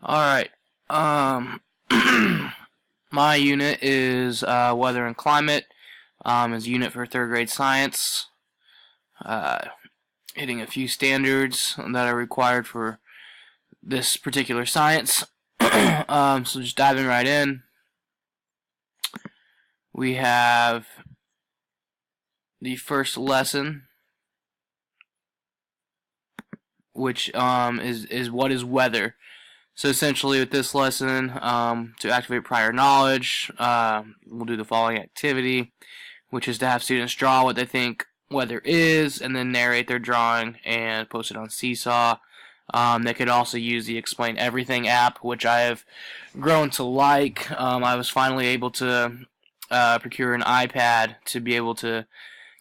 Alright, um, my unit is Weather and Climate, is a unit for 3rd grade science, uh, hitting a few standards that are required for this particular science. So just diving right in, we have the first lesson, which is what is weather. So essentially with this lesson, to activate prior knowledge, we'll do the following activity, which is to have students draw what they think weather is and then narrate their drawing and post it on Seesaw. They could also use the Explain Everything app, which I have grown to like. I was finally able to procure an iPad to be able to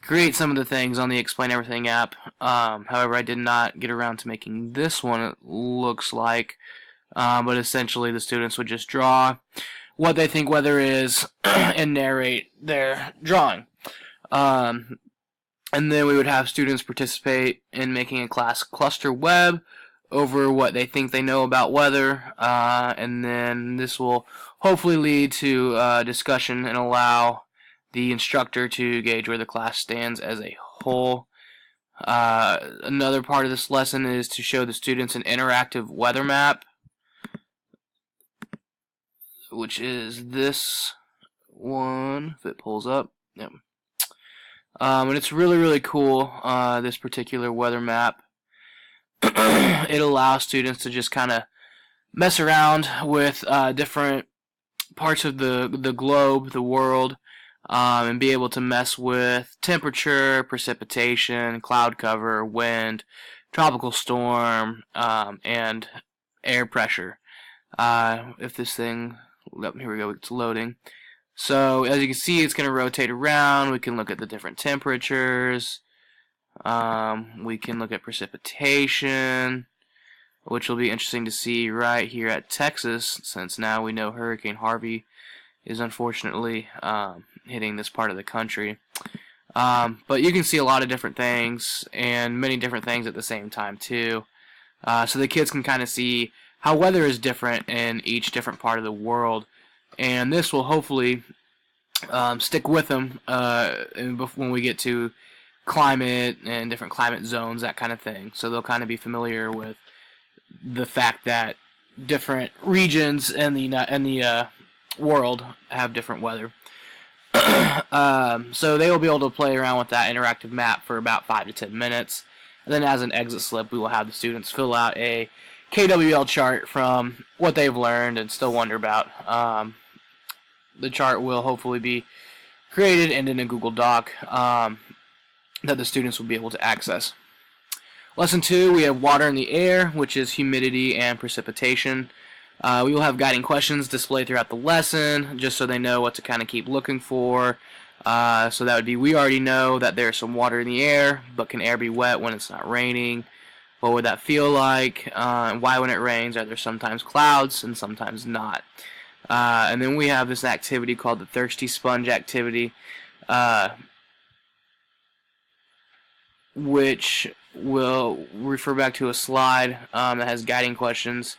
create some of the things on the Explain Everything app. However, I did not get around to making this one, it looks like. But essentially the students would just draw what they think weather is and narrate their drawing. And then we would have students participate in making a class cluster web over what they think they know about weather, and then this will hopefully lead to discussion and allow the instructor to gauge where the class stands as a whole. Another part of this lesson is to show the students an interactive weather map, which is this one, if it pulls up. Yep. And it's really cool, this particular weather map. It allows students to just kind of mess around with different parts of the globe, the world, and be able to mess with temperature, precipitation, cloud cover, wind, tropical storm, and air pressure. If this thing, here we go, it's loading. So as you can see, it's going to rotate around. We can look at the different temperatures. We can look at precipitation, which will be interesting to see right here at Texas, since now we know Hurricane Harvey is unfortunately hitting this part of the country. But you can see a lot of different things and many different things at the same time too. So the kids can kind of see how weather is different in each different part of the world, and this will hopefully stick with them when we get to climate and different climate zones, that kind of thing. So they'll kind of be familiar with the fact that different regions in the world have different weather. So they will be able to play around with that interactive map for about 5 to 10 minutes. And then as an exit slip, we will have the students fill out a KWL chart from what they've learned and still wonder about. The chart will hopefully be created and in a Google Doc that the students will be able to access. Lesson 2, we have water in the air, which is humidity and precipitation. We will have guiding questions displayed throughout the lesson, just so they know what to kind of keep looking for. So that would be, we already know that there's some water in the air, but can air be wet when it's not raining? What would that feel like? And why when it rains are there sometimes clouds and sometimes not? And then we have this activity called the Thirsty Sponge activity, which will refer back to a slide that has guiding questions.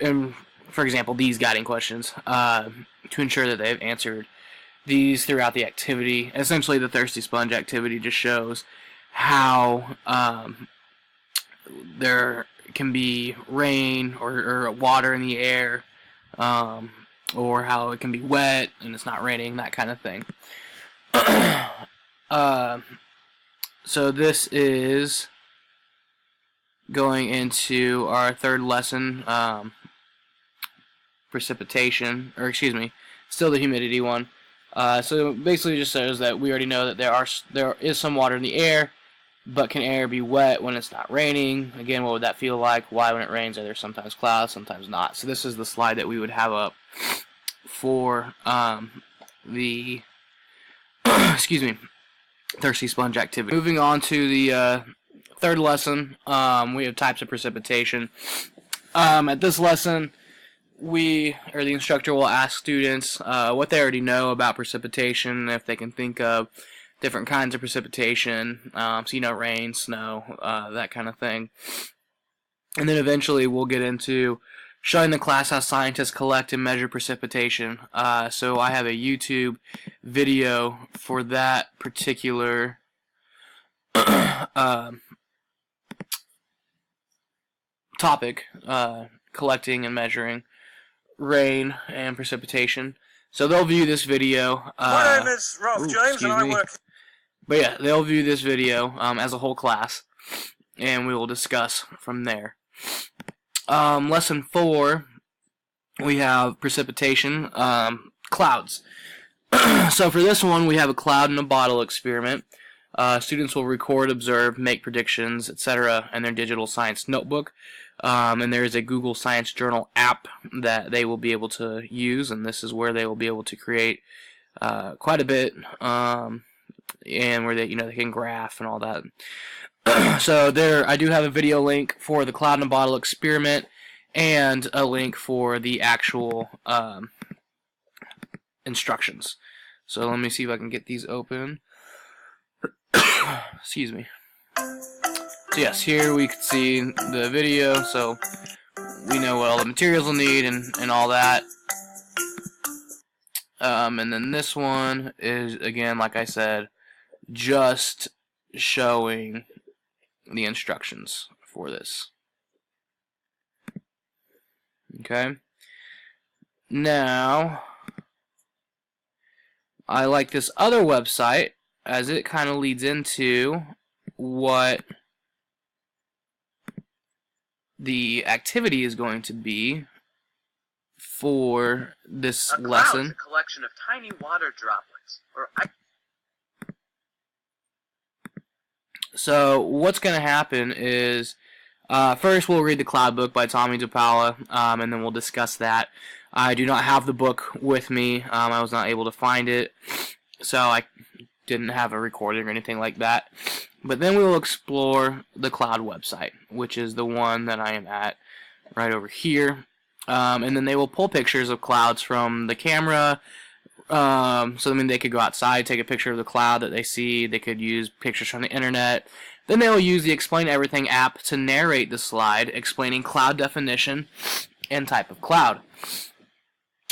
And for example, these guiding questions to ensure that they've answered these throughout the activity. Essentially, the Thirsty Sponge activity just shows how there can be rain or water in the air, or how it can be wet and it's not raining, that kind of thing. So this is going into our third lesson, precipitation, or excuse me, still the humidity one. So basically it just shows that we already know that there is some water in the air, but can air be wet when it's not raining? Again, what would that feel like? Why when it rains are there sometimes clouds, sometimes not? So this is the slide that we would have up for the excuse me, Thirsty Sponge activity. Moving on to the third lesson, we have types of precipitation. At this lesson, the instructor will ask students what they already know about precipitation, if they can think of different kinds of precipitation, so rain, snow, that kind of thing. And then eventually we'll get into showing the class how scientists collect and measure precipitation. So I have a YouTube video for that particular topic, collecting and measuring rain and precipitation. So they'll view this video. My name is Ralph James, and I work. But yeah, they'll view this video as a whole class, and we will discuss from there. Lesson 4, we have precipitation, clouds. So for this one, we have a cloud in a bottle experiment. Students will record, observe, make predictions, etc. in their digital science notebook. And there is a Google Science Journal app that they will be able to use, and this is where they will be able to create quite a bit, and where they can graph and all that. So there, I do have a video link for the cloud in a bottle experiment, and a link for the actual instructions. So let me see if I can get these open. Excuse me. So yes, here we can see the video, so we know what all the materials we'll need and all that. And then this one is, again, like I said, just showing the instructions for this. Okay. Now, I like this other website, as it kind of leads into what the activity is going to be for this lesson. Is a collection of tiny water droplets. So what's going to happen is, first we'll read the Cloud Book by Tommy DePaola, and then we'll discuss that. I do not have the book with me. I was not able to find it, so I didn't have a recording or anything like that. But then we will explore the Cloud website, which is the one that I am at right over here. And then they will pull pictures of clouds from the camera. So I mean, they could go outside, take a picture of the cloud that they see. They could use pictures from the internet. Then they will use the Explain Everything app to narrate the slide, explaining cloud definition and type of cloud.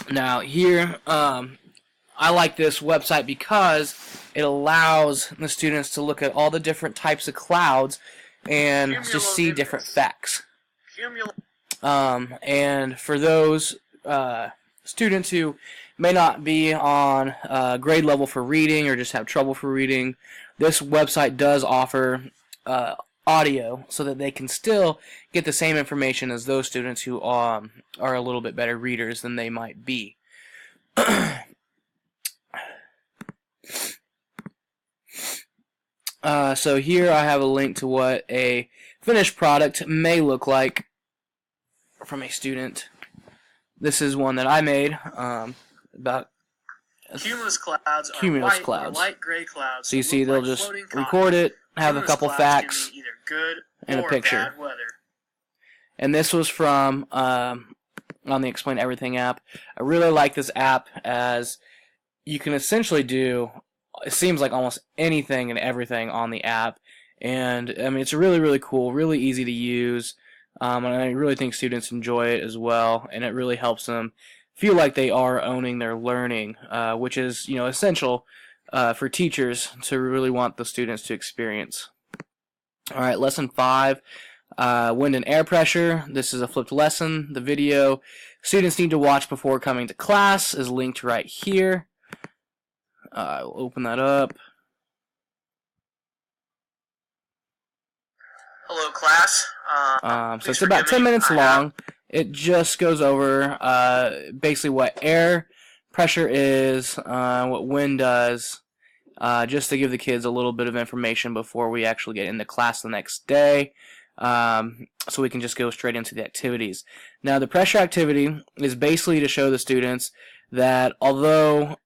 Now here, I like this website because it allows the students to look at all the different types of clouds and just see different facts. And for those students who may not be on grade level for reading or just have trouble for reading, this website does offer audio so that they can still get the same information as those students who are a little bit better readers than they might be. So here I have a link to what a finished product may look like from a student. This is one that I made about cumulus clouds. Cumulus clouds. Or light gray clouds. So you see, they'll just record it, have a couple facts, either good and a picture. Bad weather. And this was from on the Explain Everything app. I really like this app as you can essentially do, it seems like almost anything and everything on the app. And I mean, it's really, really cool, really easy to use. And I really think students enjoy it as well, and it really helps them feel like they are owning their learning, which is, essential for teachers to really want the students to experience. All right, lesson 5, wind and air pressure. This is a flipped lesson. The video students need to watch before coming to class is linked right here. I'll open that up. Hello, class. So it's about 10 minutes long. It just goes over basically what air pressure is, what wind does, just to give the kids a little bit of information before we actually get into class the next day, so we can just go straight into the activities. Now, the pressure activity is basically to show the students that although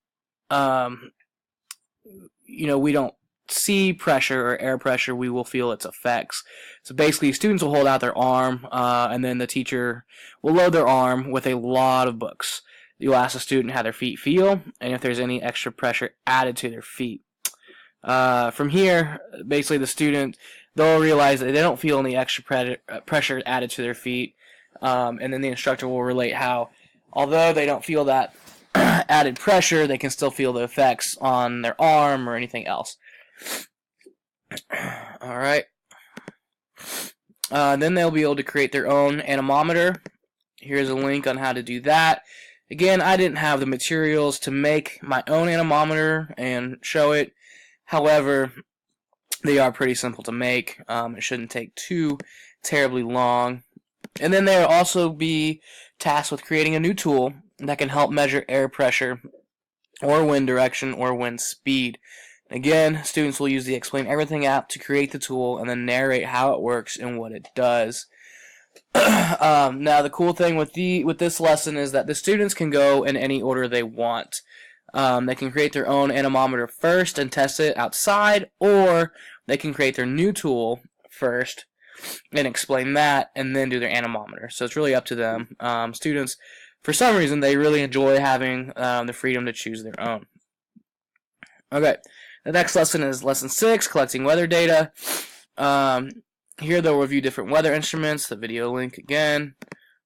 we don't see pressure or air pressure, we will feel its effects. So basically, students will hold out their arm, and then the teacher will load their arm with a lot of books. You'll ask the student how their feet feel, and if there's any extra pressure added to their feet. From here, basically the student they'll realize that they don't feel any extra pressure added to their feet, and then the instructor will relate how, although they don't feel that added pressure, they can still feel the effects on their arm or anything else. All right. Then they'll be able to create their own anemometer. Here's a link on how to do that. Again, I didn't have the materials to make my own anemometer and show it. However, they are pretty simple to make. It shouldn't take too terribly long. And then they'll also be tasked with creating a new tool that can help measure air pressure or wind direction or wind speed. Again, students will use the Explain Everything app to create the tool and then narrate how it works and what it does. Now, the cool thing with this lesson is that the students can go in any order they want. They can create their own anemometer first and test it outside, or they can create their new tool first and explain that and then do their anemometer. So it's really up to them. Students, for some reason, they really enjoy having the freedom to choose their own. Okay, the next lesson is lesson 6, collecting weather data. Here they'll review different weather instruments. The video link again.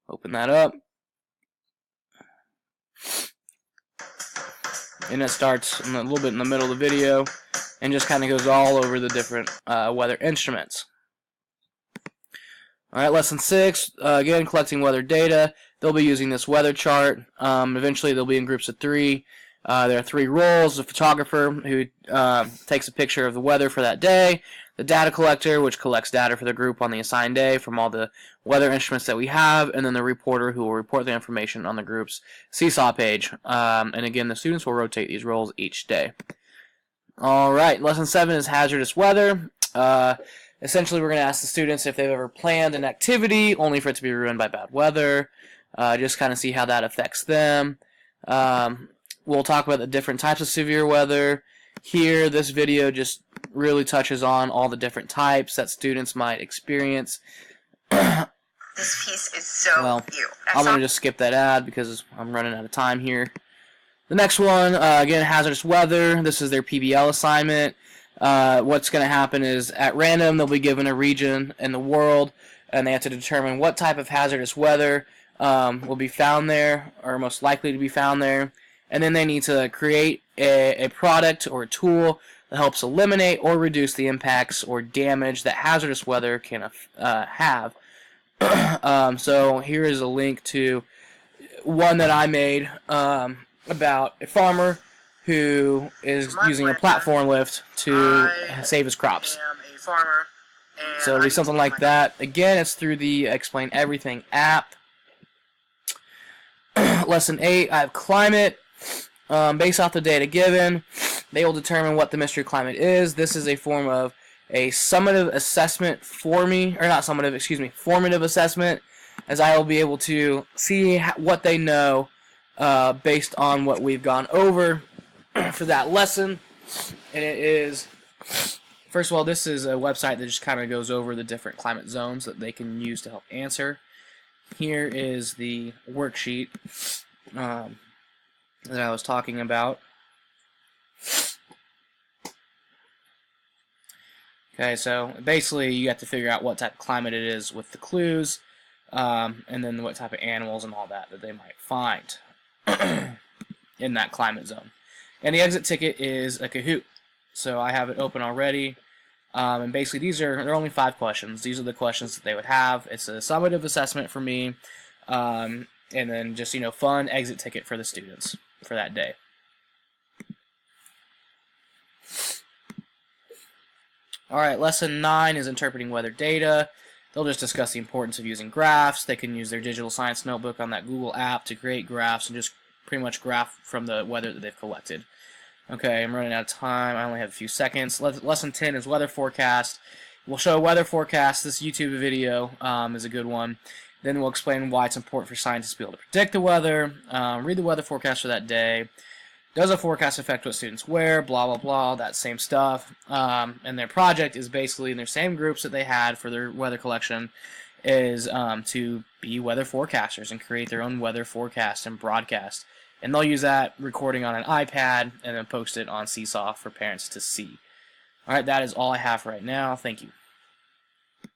Open that up. And it starts a little bit in the middle of the video and just kind of goes all over the different weather instruments. Alright, lesson 6, again, collecting weather data. They'll be using this weather chart. Eventually they'll be in groups of 3. There are 3 roles: the photographer, who takes a picture of the weather for that day; the data collector, which collects data for the group on the assigned day from all the weather instruments that we have; and then the reporter, who will report the information on the group's Seesaw page. And again, the students will rotate these roles each day. Alright, lesson 7 is hazardous weather. Essentially, we're going to ask the students if they've ever planned an activity only for it to be ruined by bad weather. Just kind of see how that affects them. We'll talk about the different types of severe weather. Here, this video just really touches on all the different types that students might experience. This piece is so cute. I'm going to just skip that ad because I'm running out of time here. The next one, again, hazardous weather. This is their PBL assignment. What's going to happen is, at random, they'll be given a region in the world, and they have to determine what type of hazardous weather will be found there, or most likely to be found there. And then they need to create a product or a tool that helps eliminate or reduce the impacts or damage that hazardous weather can have. So here is a link to one that I made about a farmer who is using a platform lift to save his crops. I am a farmer, So it'll be something like that. Again, it's through the Explain Everything app. Lesson 8, I have climate. Based off the data given, they will determine what the mystery climate is. This is a form of a summative assessment for me, or not summative, excuse me, formative assessment, as I will be able to see what they know based on what we've gone over for that lesson. And it is, first of all, this is a website that just kind of goes over the different climate zones that they can use to help answer. Here is the worksheet that I was talking about. Okay, so basically you have to figure out what type of climate it is with the clues, and then what type of animals and all that they might find in that climate zone. And the exit ticket is a Kahoot. So I have it open already. And basically there are only 5 questions. These are the questions that they would have. It's a summative assessment for me, and then just, fun exit ticket for the students for that day. Alright, lesson 9 is interpreting weather data. They'll just discuss the importance of using graphs. They can use their digital science notebook on that Google app to create graphs and just pretty much graph from the weather that they've collected. Okay, I'm running out of time. I only have a few seconds. Lesson 10 is weather forecast. We'll show a weather forecast. This YouTube video is a good one. Then we'll explain why it's important for scientists to be able to predict the weather, read the weather forecast for that day. Does a forecast affect what students wear? Blah, blah, blah, that same stuff. And their project is basically in their same groups that they had for their weather collection is to be weather forecasters and create their own weather forecast and broadcast. And they'll use that recording on an iPad and then post it on Seesaw for parents to see. Alright, that is all I have right now. Thank you.